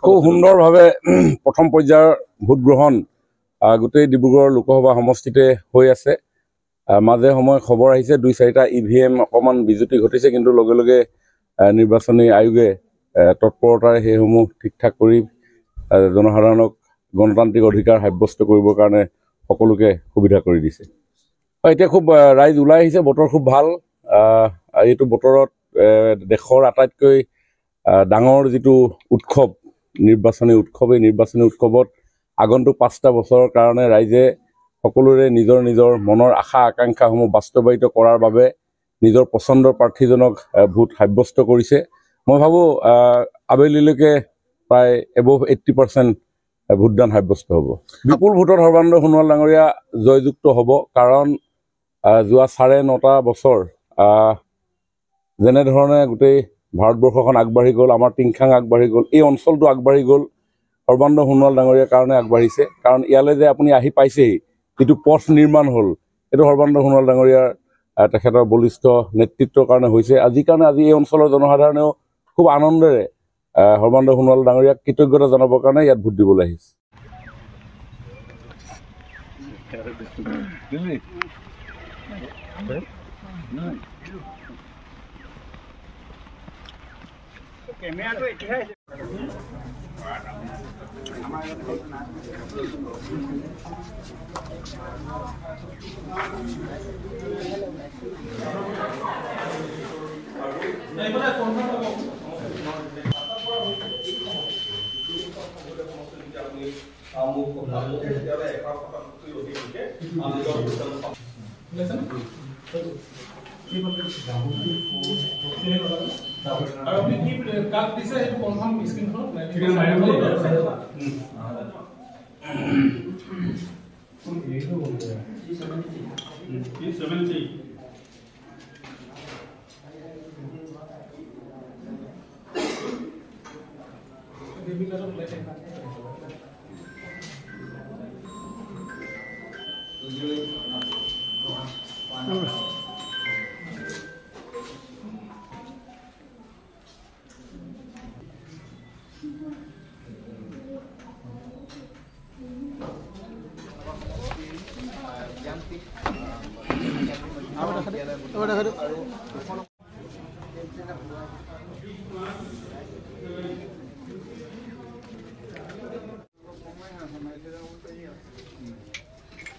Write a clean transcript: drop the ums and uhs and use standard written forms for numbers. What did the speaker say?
খুব সুন্দৰভাৱে প্ৰথম পৰ্যায়ৰ ভোট গ্ৰহণ গোটেই ডিব্ৰুগড় লোকসভা সমষ্টিতে হৈ আছে। মাজে সময়ে খবৰ আহিছে 2-4টা EVM অকমান বিজুতি ঘটিছে, কিন্তু লগে লগে নিৰ্বাচনী আয়োগে তৎপৰতাৰে সেইসমূহ ঠিকঠাক কৰি জনসাধাৰণক গণতান্ত্ৰিক অধিকাৰ সাব্যস্ত কৰিবৰ কাৰণে সকলোকে সুবিধা কৰি দিছে। এতিয়া খুব ৰাইজ ওলাই আহিছে, বতৰ খুব ভাল। এইটো বতৰত দেশৰ আটাইতকৈ ডাঙৰ যিটো উৎসৱ নিৰ্বাচনী উৎসৱ, এই নিৰ্বাচনী উৎসৱত আগন্তুক 5টা বছৰৰ কাৰণে ৰাইজে সকলোৰে নিজৰ নিজৰ মনৰ আশা আকাংক্ষাসমূহ বাস্তৱায়িত কৰাৰ বাবে নিজৰ পচন্দৰ প্ৰাৰ্থীজনক ভোট সাব্যস্ত কৰিছে। মই ভাবোঁ আবেলিলৈকে প্ৰায় এবভ 80% ভোটদান সাব্যস্ত হ'ব। বিপুল ভোটত সৰ্বানন্দ সোণোৱাল ডাঙৰীয়া জয়যুক্ত হ'ব, কাৰণ যোৱা 9.5 বছৰ যেনেধৰণে গোটেই ভাৰতবৰ্ষখন আগবাঢ়ি গ'ল, আমাৰ টিংখাং আগবাঢ়ি গ'ল, এই অঞ্চলটো আগবাঢ়ি গ'ল সৰ্বানন্দ সোণোৱাল ডাঙৰীয়াৰ কাৰণে আগবাঢ়িছে। কাৰণ ইয়ালৈ যে আপুনি আহি পাইছেহি, যিটো পথ নিৰ্মাণ হ'ল, এইটো সৰ্বানন্দ সোণোৱাল ডাঙৰীয়াৰ তেখেতৰ বলিষ্ঠ নেতৃত্বৰ কাৰণে হৈছে। আজি এই অঞ্চলৰ জনসাধাৰণেও খুব আনন্দেৰে সৰ্বানন্দ সোণোৱাল ডাঙৰীয়াক কৃতজ্ঞতা জনাবৰ কাৰণে ইয়াত ভোট দিবলৈ আহিছে।